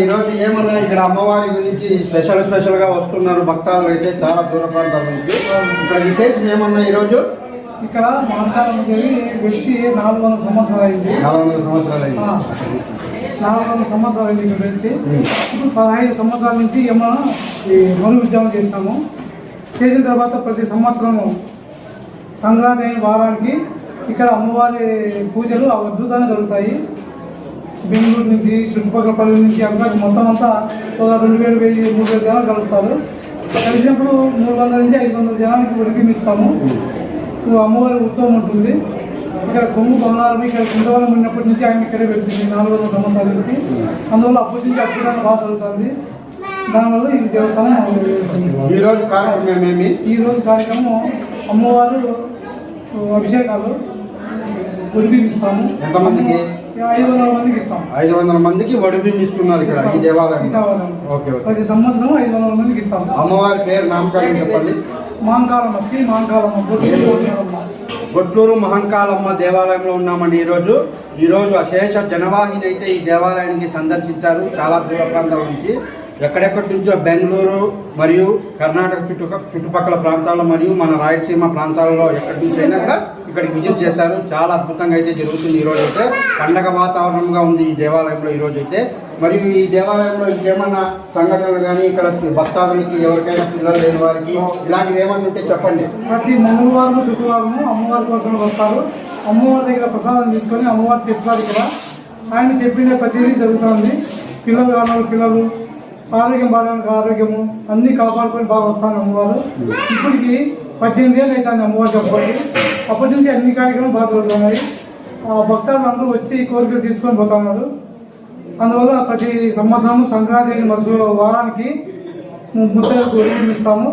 ఈరోజు ఏమన్నా ఇక్కడ అమ్మవారి గురించి స్పెషల్ గా వస్తున్నారు భక్తాదులు అయితే చాలా దూర ప్రాంతాల నుంచి. ఇక్కడ విశేషం ఏమన్నా ఈరోజు ఇక్కడ మహంకాళమ్మదేవి వచ్చి 400 సంవత్సరాలు అయింది. 400 సంవత్సరాలు అయింది. 400 సంవత్సరాలు అయింది ఇక్కడ వచ్చి. ఇప్పుడు 15 సంవత్సరాల నుంచి ఏమో ఈ మను ఉద్యమం చేస్తాము. చేసిన తర్వాత ప్రతి సంవత్సరము సంక్రాంతి అయిన వారానికి ఇక్కడ అమ్మవారి పూజలు అద్భుతంగా జరుగుతాయి. బెంగళూరు నుంచి చుట్టుపక్కల పల్లెల నుంచి అక్కడ మొత్తం అంతా 2000-3000 జనాలు కలుస్తారు. కలిసినప్పుడు 300 నుంచి 500 జనానికి ఉడికిమిస్తాము. అమ్మవారి ఉత్సవం ఉంటుంది. ఇక్కడ కొమ్ము బంగారం ఇక్కడ కుండవరం ఉన్నప్పటి నుంచి ఆయన ఇక్కడే పెట్టింది 400 సంవత్సరాల నుంచి. అందువల్ల అప్పటి నుంచి అద్భుతంగా బాగా జరుగుతుంది. దానివల్ల ఈ దేవస్థానం ఈ రోజు కార్యక్రమం అమ్మవారు అభిషేకాలు ఉడికిమిస్తాము. ఎంతమందికి? 500 మందికి ఇస్తాం. 500 మందికి వడిబింబిస్తున్నారు ఇక్కడ ఈ దేవాలయం. ప్రతి సంవత్సరం 500 మందికి ఇస్తాం. అమ్మవారి పేరు నామకరణం చెప్పండి. మహంకాళమ్మ, శ్రీ మహంకాళమ్మ, గొట్లూరు మహంకాళమ్మ దేవాలయంలో ఉన్నామండి. ఈరోజు అశేష జనవాహిని అయితే ఈ దేవాలయానికి సందర్శించారు. చాలా దూర ప్రాంతాల నుంచి, ఎక్కడెక్కడి నుంచో బెంగళూరు మరియు కర్ణాటక చుట్టుపక్కల ప్రాంతాల్లో మరియు మన రాయలసీమ ప్రాంతాలలో ఎక్కడి నుంచి అయినా ఇక్కడికి విజిట్ చేశారు. చాలా అద్భుతంగా అయితే జరుగుతుంది. ఈరోజు అయితే పండగ వాతావరణంగా ఉంది ఈ దేవాలయంలో ఈరోజు అయితే. మరియు ఈ దేవాలయంలో ఇంకేమన్నా సంఘటనలు కానీ ఇక్కడ భక్తాదులకి ఎవరికైనా పిల్లలు లేని వారికి ఇలాంటివి ఏమన్నా ఉంటే చెప్పండి. ప్రతి మంగళవారం శుక్రవారం అమ్మవారి కోసం వస్తారు. అమ్మవారి దగ్గర ప్రసాదం తీసుకొని అమ్మవారు చెప్తారు. ఇక్కడ ఆయన చెప్పిన ప్రతిదీ జరుగుతుంది. పిల్లలు కావాలి, పిల్లలు ఆరోగ్యం బాగానికి ఆరోగ్యము అన్ని కాపాడుకొని బాగా వస్తాను అమ్మవారు. ఇప్పటికి 18 ఏళ్ళు అవుతుంది అమ్మవారు చెప్పండి. అప్పటి నుంచి అన్ని కార్యక్రమాలు బాగా జరుగుతున్నాయి. భక్తులు అందరూ వచ్చి కోరికలు తీసుకొని పోతున్నారు. అందువల్ల ప్రతి సంవత్సరం సంక్రాంతి మరుసటి వారానికి ముత్తైదులకు ఇస్తాము.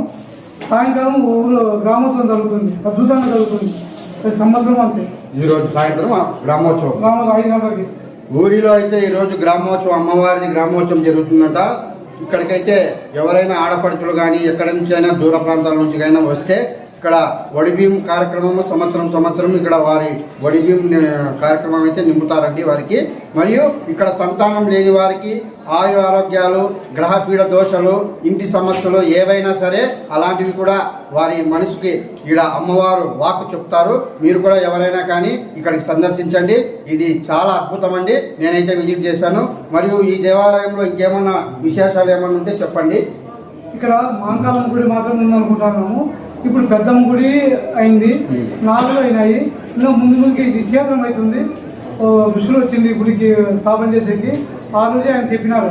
సాయంకాలం ఊరు గ్రామోత్సవం జరుగుతుంది. అద్భుతంగా జరుగుతుంది ప్రతి సంవత్సరం. అంతే ఈరోజు సాయంత్రం గ్రామోత్సవం 5 గంటలకి ఊరిలో అయితే ఈరోజు గ్రామోత్సవం అమ్మవారిది గ్రామోత్సవం జరుగుతుందట. ఇక్కడికైతే ఎవరైనా ఆడపడుచులు కానీ ఎక్కడి నుంచి అయినా దూర ప్రాంతాల నుంచి అయినా వస్తే ఇక్కడ వడిబీం కార్యక్రమం సంవత్సరం ఇక్కడ వారి వడిబీం కార్యక్రమం అయితే నింపుతారండి వారికి. మరియు ఇక్కడ సంతానం లేని వారికి ఆయు ఆరోగ్యాలు, గ్రహపీడ దోషాలు, ఇంటి సమస్యలు ఏవైనా సరే అలాంటివి కూడా వారి మనసుకి ఇక్కడ అమ్మవారు వాక్కు చెప్తారు. మీరు కూడా ఎవరైనా కానీ ఇక్కడికి సందర్శించండి. ఇది చాలా అద్భుతం అండి. నేనైతే విజిట్ చేశాను. మరియు ఈ దేవాలయంలో ఇంకేమన్నా విశేషాలు ఏమన్నా ఉంటే చెప్పండి. ఇక్కడ మహంకాళమ్మ గుడి మాత్రం ఉందనుకుంటున్నాము. ఇప్పుడు పెద్దమ్మ గుడి అయింది, 4 అయినాయి. ఇంకా ముందుకి ఇది క్షేత్రం అవుతుంది. ఋషులు వచ్చింది గుడికి స్థాపన చేసేకి. ఆ రోజే ఆయన చెప్పినారు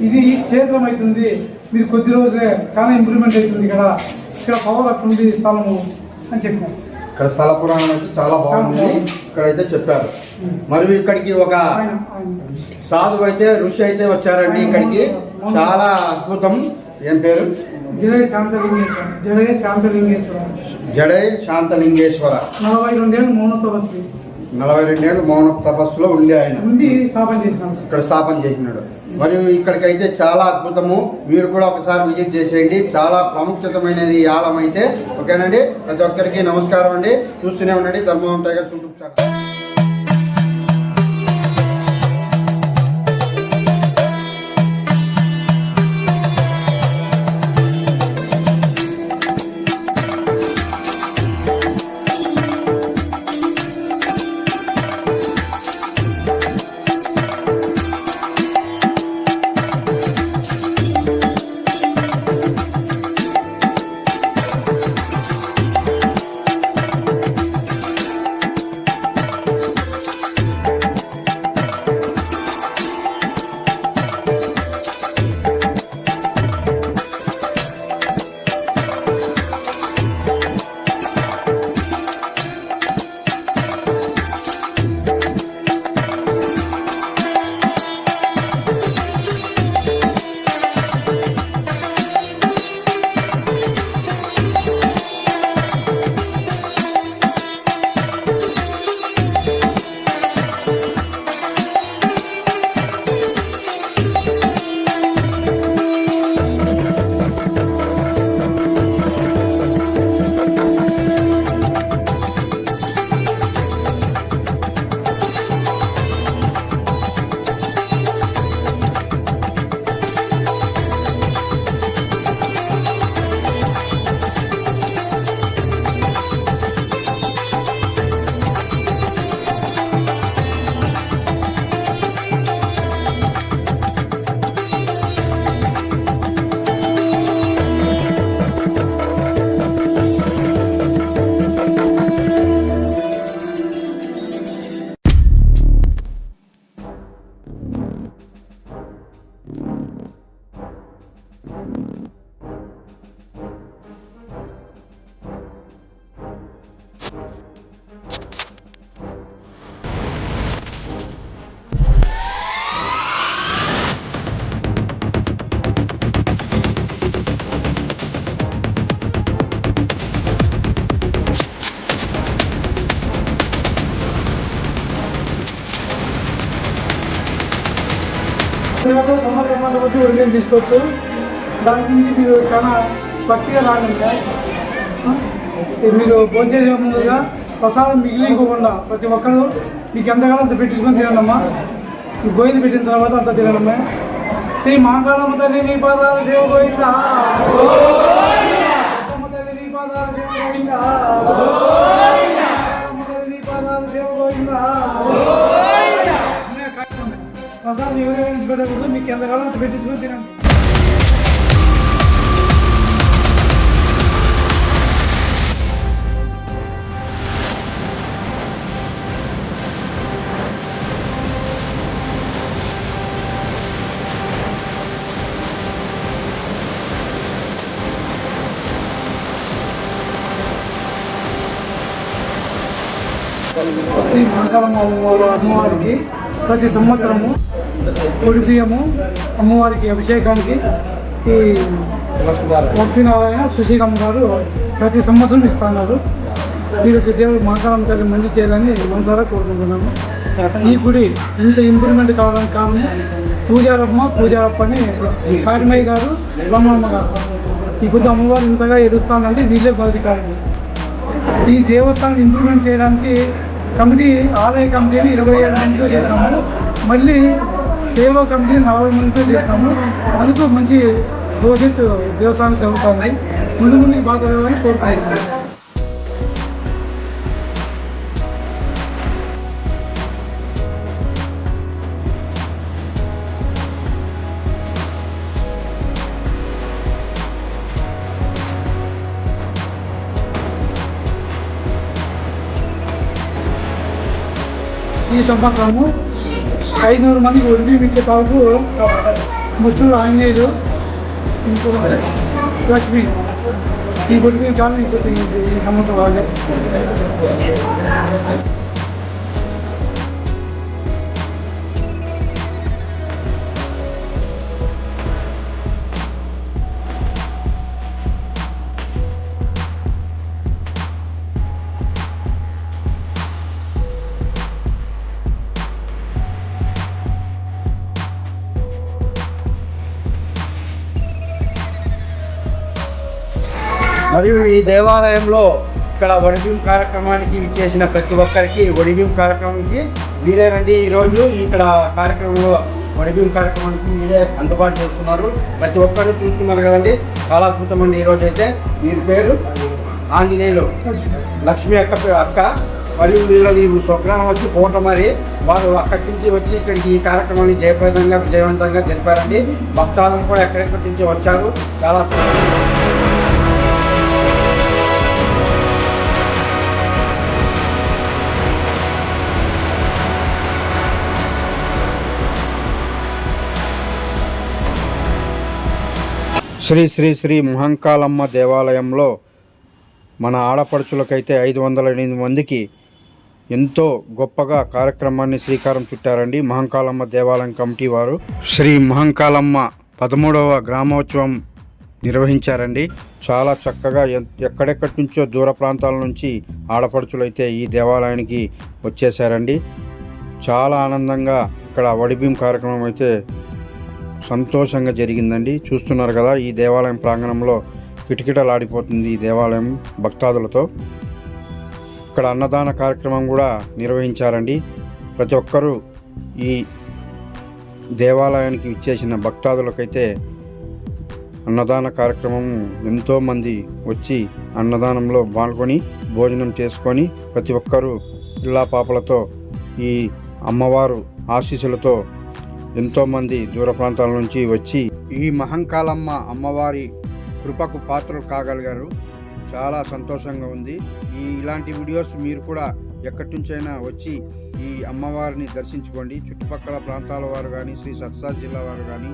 ఇది క్షేత్రం అవుతుంది, మీరు కొద్ది రోజులే చాలా ఇంప్రూవ్మెంట్ అవుతుంది, ఇక్కడ పవర్ అట్టుంది స్థలము అని చెప్పినారు. ఇక్కడ స్థల పురాణం అయితే చాలా బాగుంది ఇక్కడైతే చెప్పారు. మరియు ఇక్కడికి ఒక సాధువు అయితే ఋషి అయితే వచ్చారండి ఇక్కడికి. చాలా అద్భుతం. ఏం పేరు? జడై శాంతలింగేశ్వర. జడై శాంతలింగేశ్వర. 42 ఏళ్ళు మౌన తపస్వి. 42 ఏళ్ళు మౌన తపస్సులో ఉండి ఆయన స్థాపన చేసినాడు. ఇక్కడ స్థాపన చేసినాడు. మరియు ఇక్కడికైతే చాలా అద్భుతము. మీరు కూడా ఒకసారి విజిట్ చేసేయండి. చాలా ప్రాముఖ్యతమైనది ఈ ఆలయం అయితే. ఓకేనండి, ప్రతి ఒక్కరికి నమస్కారం అండి. చూస్తూనే ఉండండి ధర్మవరం టైగర్స్ యూట్యూబ్ ఛానల్. సంవత్సరం బట్టి ఉడికేం తీసుకోవచ్చు. దాని నుంచి మీరు చాలా భక్తిగా రాగంటే మీరు భోజనం ముందుగా ప్రసాదం మిగిలిపోకుండా ప్రతి ఒక్కరు మీకు ఎంతకాలం అంత పెట్టించుకొని తినమ్మా. గోవింద పెట్టిన తర్వాత అంత తినడమే. శ్రీ మాంకాళమ్మ తల్లి నీ పాదాలు సేవ గోవిందా, తల్లి నీ పాదాలు సేవ గోవిందా, నీ పాదాలు సేవ గోవిందా. ప్రసాదం ఎవరైనా పెట్టకూడదు. మీకు ఎంతకాలం అంత పెట్టించుకొని తినండి. శ్రీ మాంకాళమ్మ అమ్మవారికి ప్రతి సంవత్సరము పొడి బియ్యము అమ్మవారికి అభిషేకానికి ఈ లక్ష్మీనారాయణ సుశీలమ్మ గారు ప్రతి సంవత్సరం ఇస్తున్నారు. మీరు దేవుడు మాంకాళమ్మ తల్లి మంచి చేయాలని మనసారా కోరుకుంటున్నాము. ఈ గుడి ఇంత ఇంప్రూవ్మెంట్ కావడానికి కారణం పూజారప్ప అని కారిమయ్య గారు, బ్రహ్మమ్మ గారు. ఈ గుడి అమ్మవారు ఇంతగా ఎదుగుతానంటే వీళ్ళే బాధ్యత కాదు. ఈ దేవస్థానం ఇంప్రూవ్మెంట్ చేయడానికి ఆలయ కమిటీని 27 మందితో చేస్తాము. మళ్ళీ సేవా కమిటీని 40 మందితో చేస్తాము. అందుకు మంచి భవిష్యత్తు దేవస్థానం జరుగుతుంది. ముందు బాగా జరగాలని కోరుకుంటున్నాను. ఈ సంవత్సరము 500 మందికి ఒడిపి విద్య తాకు ముస్లింలు ఆంజనేయులు ఇంకో లక్ష్మి ఈ ఒడిపి కాలం ఇంకొక ఈ సంవత్సరం వాళ్ళే. మరియు ఈ దేవాలయంలో ఇక్కడ ఒడిబిం కార్యక్రమానికి ఇచ్చేసిన ప్రతి ఒక్కరికి ఒడిబిం కార్యక్రమానికి వీరేనండి. ఈరోజు ఇక్కడ కార్యక్రమంలో ఒడిబిం కార్యక్రమానికి మీరే అందుబాటు చేస్తున్నారు. ప్రతి ఒక్కరు చూస్తున్నారు కదండి, చాలా అద్భుతం అండి. ఈరోజు అయితే వీరి పేరు ఆంజనేయులు లక్ష్మి అక్క మరియు వీళ్ళది స్వగ్రామం వచ్చి కోటమరి. వారు అక్కడి నుంచి వచ్చి ఇక్కడికి ఈ కార్యక్రమాన్ని జయప్రదంగా విజయవంతంగా జరిపారండి. భక్తాదులు కూడా ఎక్కడెక్కడి నుంచి వచ్చారు. చాలా శ్రీ శ్రీ శ్రీ మహంకాళమ్మ దేవాలయంలో మన ఆడపడుచులకైతే 508 మందికి ఎంతో గొప్పగా కార్యక్రమాన్ని శ్రీకారం చుట్టారండి. మహంకాళమ్మ దేవాలయం కమిటీ వారు శ్రీ మహంకాళమ్మ 13వ గ్రామోత్సవం నిర్వహించారండి. చాలా చక్కగా ఎక్కడెక్కడి నుంచో దూర ప్రాంతాల నుంచి ఆడపడుచులైతే ఈ దేవాలయానికి వచ్చేసారండి. చాలా ఆనందంగా ఇక్కడ వడిబిం కార్యక్రమం అయితే సంతోషంగా జరిగిందండి. చూస్తున్నారు కదా, ఈ దేవాలయం ప్రాంగణంలో కిటకిటలాడిపోతుంది ఈ దేవాలయం భక్తాదులతో. ఇక్కడ అన్నదాన కార్యక్రమం కూడా నిర్వహించారండి. ప్రతి ఒక్కరూ ఈ దేవాలయానికి ఇచ్చేసిన భక్తాదులకైతే అన్నదాన కార్యక్రమం ఎంతోమంది వచ్చి అన్నదానంలో పాల్గొని భోజనం చేసుకొని ప్రతి ఒక్కరూ ఇళ్ళ పాపలతో ఈ అమ్మవారు ఆశీస్సులతో ఎంతోమంది దూర ప్రాంతాల నుంచి వచ్చి ఈ మహంకాళమ్మ అమ్మవారి కృపకు పాత్రలు కాగలిగారు. చాలా సంతోషంగా ఉంది. ఇలాంటి వీడియోస్ మీరు కూడా ఎక్కడి నుంచైనా వచ్చి ఈ అమ్మవారిని దర్శించుకోండి. చుట్టుపక్కల ప్రాంతాల వారు కానీ, శ్రీ సత్సాజ్ జిల్లా వారు కానీ,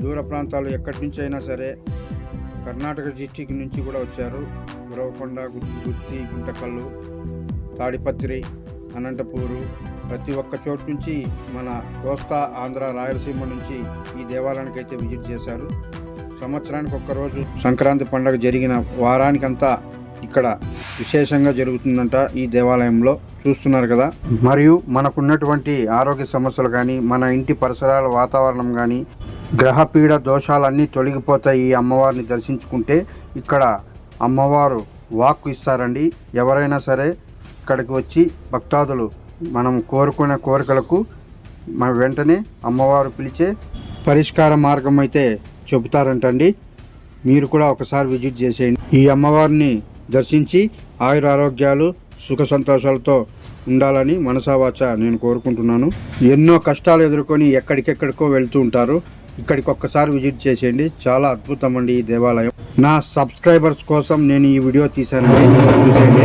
దూర ప్రాంతాలు ఎక్కడి నుంచి అయినా సరే, కర్ణాటక డిస్టిక్ నుంచి కూడా వచ్చారు. గురవకొండ, గుత్తి, గుంటకల్లు, తాడిపత్రి, అనంతపూరు, ప్రతి ఒక్క చోటు నుంచి మన కోస్తా, ఆంధ్ర, రాయలసీమ నుంచి ఈ దేవాలయానికి అయితే విజిట్ చేశారు. సంవత్సరానికి ఒక్కరోజు సంక్రాంతి పండుగ జరిగిన వారానికంతా ఇక్కడ విశేషంగా జరుగుతుందంట ఈ దేవాలయంలో. చూస్తున్నారు కదా. మరియు మనకున్నటువంటి ఆరోగ్య సమస్యలు కానీ, మన ఇంటి పరిసరాల వాతావరణం కానీ, గ్రహపీడ దోషాలన్నీ తొలగిపోతాయి ఈ అమ్మవారిని దర్శించుకుంటే. ఇక్కడ అమ్మవారు వాక్కు ఇస్తారండి. ఎవరైనా సరే ఇక్కడికి వచ్చి భక్తాదులు మనం కోరుకునే కోరికలకు మన వెంటనే అమ్మవారు పిలిచే పరిష్కార మార్గం అయితే చెబుతారంటండి. మీరు కూడా ఒకసారి విజిట్ చేసేయండి. ఈ అమ్మవారిని దర్శించి ఆయురారోగ్యాలు సుఖ సంతోషాలతో ఉండాలని మనసావాచ నేను కోరుకుంటున్నాను. ఎన్నో కష్టాలు ఎదుర్కొని ఎక్కడికెక్కడికో వెళ్తూ ఉంటారు. ఇక్కడికి ఒక్కసారి విజిట్ చేసేయండి. చాలా అద్భుతం అండి ఈ దేవాలయం. నా సబ్స్క్రైబర్స్ కోసం నేను ఈ వీడియో తీశానండి, చూసేయండి.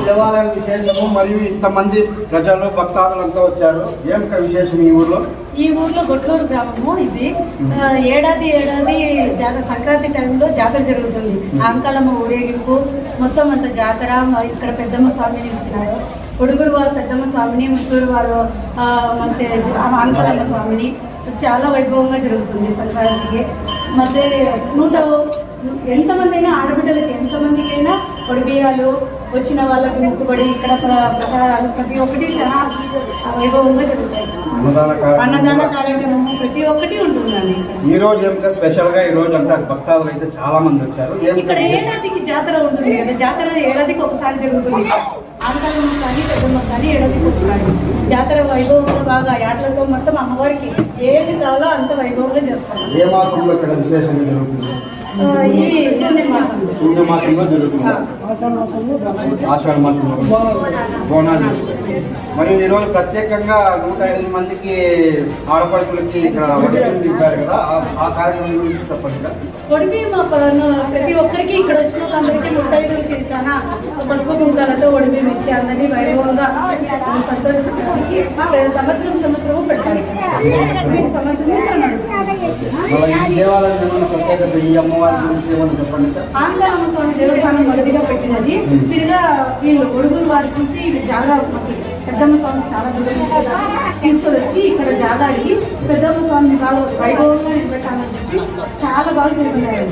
దేవాలయం విశేషము మరియు ఇంతమంది ప్రజలు భక్తాదులంతా వచ్చారు. ఏమిక విశేషం ఈ ఊర్లో? ఈ ఊర్లో గొట్లూరు గ్రామము. ఇది ఏడాది జాతర, సంక్రాంతి టైంలో జాతర జరుగుతుంది. అంకలమ్మ ఊరేగింపు మొత్తం అంత జాతర. ఇక్కడ పెద్దమ్మ స్వామిని ఇచ్చినారు. కొడుగురు వారు పెద్దమ్మ స్వామిని, ముత్తూరు వారు అంకలమ్మ స్వామిని. చాలా వైభవంగా జరుగుతుంది సంక్రాంతికి. మధ్య ఎంతమంది అయినా ఆడబిడ్డలకి ఎంతమందికైనా పొడిబియ్యాలు వచ్చిన వాళ్ళకి ముక్కుబడి ఇక్కడ ప్రసాదాలు ప్రతి ఒక్కటి చాలా వైభవంగా జరుగుతాయి. అన్నదాన కార్యక్రమం ప్రతి ఒక్కటి ఉంటుందండి. ఈ రోజు ఏమిటో స్పెషల్ గా ఈ రోజు అంతా భక్తాదులు అయితే చాలా మంది వచ్చారు. ఇక్కడ ఏడాదికి జాతర ఉంటుంది కదా, జాతర ఏడాదికి ఒకసారి జరుగుతుంది. ఆంకలమ్మ కానీ పెద్దమ్మ కానీ ఏడాదికి ఒకసారి జాతర వైభవంగా బాగా యాట్లతో మొత్తం అమ్మవారికి ఏది కావాలో అంత వైభవంగా చేస్తారు. ఏ మాసంలో ఇక్కడ విశేషంగా జరుగుతుంది? ఈ శూన్య మాసంలో జరుగుతుంది. ఆషాఢ మాసంలో బోనాలు మరి ఈరోజు ప్రత్యేకంగా 105 మందికి ఆడపడుచులకి ఇక్కడ వడిబియ్యం ఇచ్చారు కదా, ఆ కార్యక్రమం గురించి చెప్పండి సార్. ఒడిబియ్యం ప్రతి ఒక్కరికి ఇక్కడ వచ్చిన వాళ్ళందరికీ 105కి చాలా పసుపు కుంకాలతో ఒడిబియ్యం ఇచ్చి అందరినీ వైభవంగా సంవత్సరం పెట్టాలి. ఈ దేవాలయం ఏమైనా ప్రత్యేకత, ఈ అమ్మవారి గురించి ఏమైనా చెప్పండి సార్. ఆంకాలమ్మ స్వామి దేవస్థానం మొదటిగా పెట్టినది. తిరిగా వీళ్ళు గొడుగులు వారి చూసి జాగా పెద్దమ్మ స్వామి చాలా దూరం తీసుకొని వచ్చి ఇక్కడ జాగా అడిగి పెద్దమ్మ స్వామిని బాగా వైభవంగా నిలబెట్టాలని చెప్పి చాలా బాగా చేస్తున్నారు.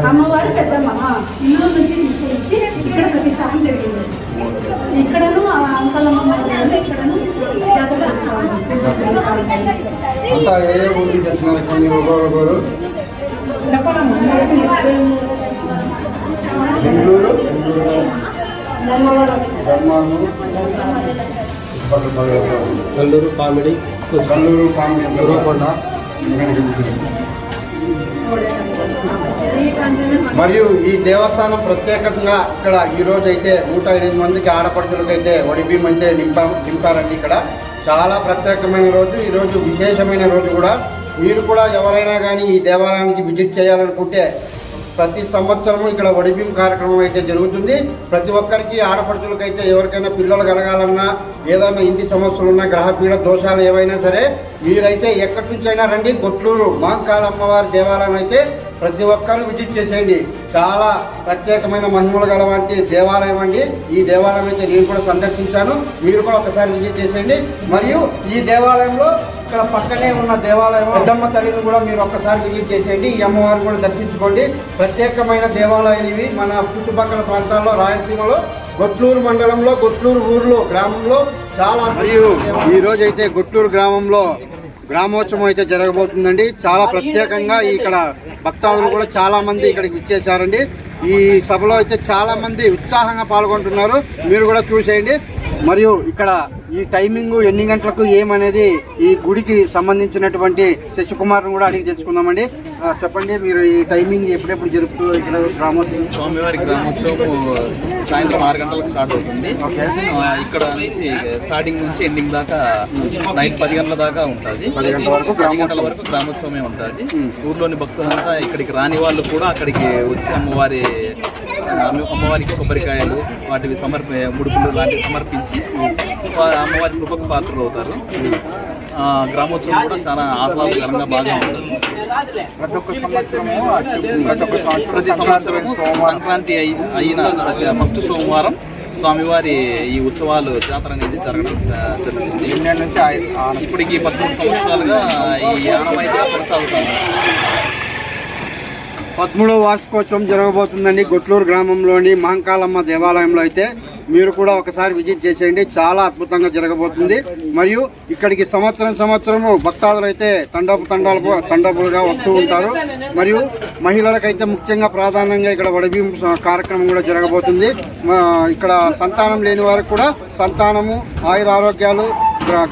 అమ్మవారు పెద్దమ్మ ఇల్లు నుంచి తీసుకొచ్చి ఇక్కడ ప్రతిష్టాపన జరిగింది. ఇక్కడను ఆంకాలమ్మ ఇక్కడను జాతర అంతా ఏ ఊరికి తెచ్చినారు కొన్ని ఒకరు చెప్పాలమ్మా. బెంగళూరు, కల్లూరు, కామెడీ, గురకొండ. మరియు ఈ దేవస్థానం ప్రత్యేకంగా ఇక్కడ ఈ రోజు అయితే 108 మందికి ఆడపడుచులకు అయితే వడిబియ్యం అయితే నింపారండి. ఇక్కడ చాలా ప్రత్యేకమైన రోజు, ఈ రోజు విశేషమైన రోజు కూడా. మీరు కూడా ఎవరైనా కానీ ఈ దేవాలయానికి విజిట్ చేయాలనుకుంటే ప్రతి సంవత్సరము ఇక్కడ వడిబియ్యం కార్యక్రమం అయితే జరుగుతుంది. ప్రతి ఒక్కరికి ఆడపడుచులకైతే ఎవరికైనా పిల్లలు కలగాలన్నా, ఏదైనా ఇంటి సమస్యలు ఉన్నా, గ్రహపీడ దోషాలు ఏవైనా సరే మీరైతే ఎక్కడి నుంచి అయినా రండి. గొట్లూరు మహంకాళ అమ్మవారి దేవాలయం అయితే ప్రతి ఒక్కరు విజిట్ చేసేయండి. చాలా ప్రత్యేకమైన మహిమలు గలవంటి దేవాలయం అండి. ఈ దేవాలయం అయితే నేను కూడా సందర్శించాను, మీరు కూడా ఒకసారి విజిట్ చేసేయండి. మరియు ఈ దేవాలయంలో ఇక్కడ పక్కనే ఉన్న దేవాలయం పెద్దమ్మ తల్లిని కూడా మీరు ఒక్కసారి విజిట్ చేసేయండి. ఈ అమ్మవారిని కూడా దర్శించుకోండి. ప్రత్యేకమైన దేవాలయాలు ఇవి మన చుట్టుపక్కల ప్రాంతాల్లో, రాయలసీమలో గొట్లూరు మండలంలో గొట్లూరు ఊర్లో గ్రామంలో చాలా. మరియు ఈ రోజు అయితే గొట్లూరు గ్రామంలో గ్రామోత్సవం అయితే జరగబోతుందండి. చాలా ప్రత్యేకంగా ఇక్కడ భక్తాదులు కూడా చాలా మంది ఇక్కడికి ఇచ్చేసారండి. ఈ సభలో అయితే చాలా మంది ఉత్సాహంగా పాల్గొంటున్నారు, మీరు కూడా చూసేయండి. మరియు ఇక్కడ ఈ టైమింగ్ ఎన్ని గంటలకు ఏమనేది ఈ గుడికి సంబంధించినటువంటి శశికుమార్ను కూడా అడిగి తెలుసుకుందామండి. చెప్పండి, మీరు ఈ టైమింగ్ ఎప్పుడెప్పుడు జరుపుతూ ఇక్కడ గ్రామోత్సవం? స్వామివారి గ్రామోత్సవం సాయంత్రం 6 గంటలకు స్టార్ట్ అవుతుంది. ఇక్కడ నుంచి స్టార్టింగ్ నుంచి ఎండింగ్ దాకా నైట్ 10 గంటల దాకా ఉంటుంది. 10 గంటల వరకు గ్రామోత్సవమే ఉంటుంది. ఊర్లోని భక్తులంతా ఇక్కడికి రాని వాళ్ళు కూడా అక్కడికి వచ్చి అమ్మవారికి కొబ్బరికాయలు వాటివి ముడుపులు లాంటివి సమర్పించి అమ్మవారి కృపకు పాత్రలు అవుతారు. గ్రామోత్సవం కూడా చాలా ఆహ్లాదకరంగా బాగా ఉంటుంది. ప్రతి సంవత్సరము సంక్రాంతి అయిన ఫస్ట్ సోమవారం స్వామివారి ఈ ఉత్సవాలు జాతర అనేది జరగడం జరుగుతుంది. ఇప్పటికి 19 సంవత్సరాలుగా ఈ ఆనవాయితీగా కొనసాగుతుంది. 13వ వార్షికోత్సవం జరగబోతుందండి గొట్లూరు గ్రామంలోని మహంకాళమ్మ దేవాలయంలో అయితే మీరు కూడా ఒకసారి విజిట్ చేసేయండి. చాలా అద్భుతంగా జరగబోతుంది. మరియు ఇక్కడికి సంవత్సరము భక్తాదులు అయితే తండోపులుగా వస్తూ ఉంటారు. మరియు మహిళలకైతే ముఖ్యంగా ప్రాధాన్యంగా ఇక్కడ వడిబియ్యం కార్యక్రమం కూడా జరగబోతుంది. ఇక్కడ సంతానం లేని వారికి కూడా సంతానము, ఆయుర ఆరోగ్యాలు,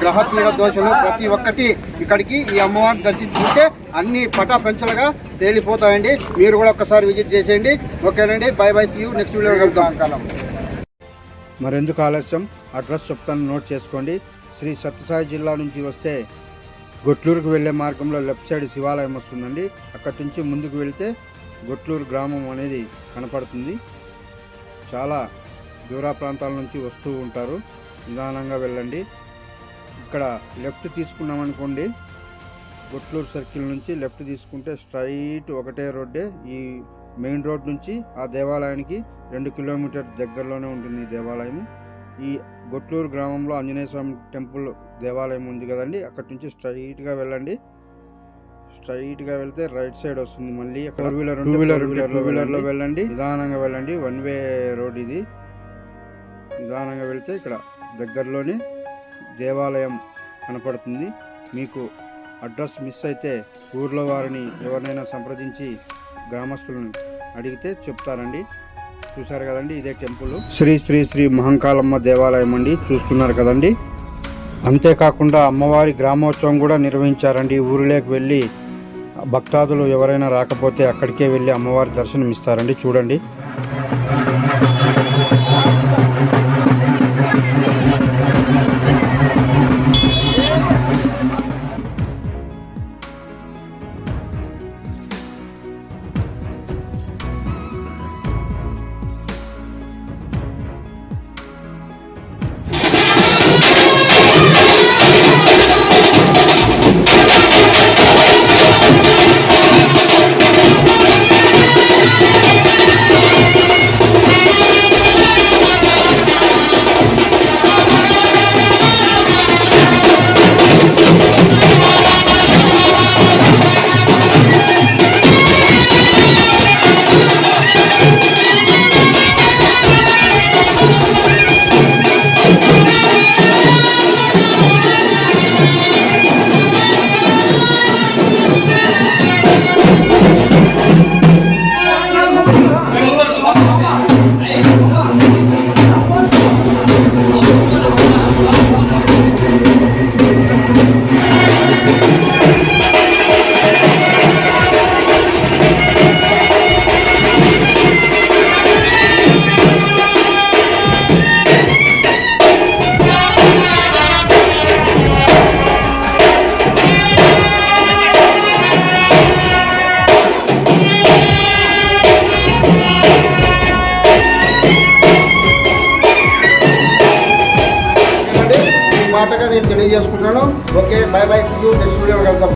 గ్రహపీడ దోషాలు ప్రతి ఒక్కటి ఇక్కడికి ఈ అమ్మవారిని దర్శించుకుంటే అన్ని పటాపంచలుగా తేలిపోతాయండి. మీరు కూడా ఒకసారి విజిట్ చేసేయండి. ఓకేనండి, bye bye, see you, next video కలుద్దాం. మరెందుకు ఆలస్యం, అడ్రస్ చెప్తాను, నోట్ చేసుకోండి. శ్రీ సత్యసాయి జిల్లా నుంచి వస్తే గొట్లూరుకు వెళ్ళే మార్గంలో లెఫ్ట్ సైడ్ శివాలయం వస్తుందండి. అక్కడి నుంచి ముందుకు వెళితే గొట్లూరు గ్రామం అనేది కనపడుతుంది. చాలా దూర ప్రాంతాల నుంచి వస్తూ ఉంటారు, నిదానంగా వెళ్ళండి. ఇక్కడ లెఫ్ట్ తీసుకున్నామనుకోండి, గొట్లూరు సర్కిల్ నుంచి లెఫ్ట్ తీసుకుంటే స్ట్రైట్ ఒకటే రోడ్డే. ఈ మెయిన్ రోడ్ నుంచి ఆ దేవాలయానికి 2 కిలోమీటర్ దగ్గరలోనే ఉంటుంది ఈ దేవాలయం. ఈ గొట్లూరు గ్రామంలో ఆంజనేయ స్వామి టెంపుల్ దేవాలయం ఉంది కదండి, అక్కడి నుంచి స్ట్రైట్గా వెళ్ళండి. స్ట్రైట్గా వెళ్తే రైట్ సైడ్ వస్తుంది. మళ్ళీ టూ వీలర్లో వెళ్ళండి, నిదానంగా వెళ్ళండి. 1 వే రోడ్ ఇది. నిదానంగా వెళ్తే ఇక్కడ దగ్గరలోనే దేవాలయం కనపడుతుంది. మీకు అడ్రస్ మిస్ అయితే ఊర్లో వారిని ఎవరినైనా సంప్రదించి గ్రామస్తులను అడిగితే చెప్తారండి. చూసారు కదండి, ఇదే టెంపుల్ శ్రీ శ్రీ శ్రీ మహంకాళమ్మ దేవాలయం అండి, చూస్తున్నారు కదండి. అంతేకాకుండా అమ్మవారి గ్రామోత్సవం కూడా నిర్వహించారండి. ఊరిలోకి వెళ్ళి భక్తాదులు ఎవరైనా రాకపోతే అక్కడికే వెళ్ళి అమ్మవారి దర్శనం ఇస్తారండి. చూడండి. తెలియజేసుకుంటున్నాను. Okay, bye bye, see you, next video కలుద్దాం.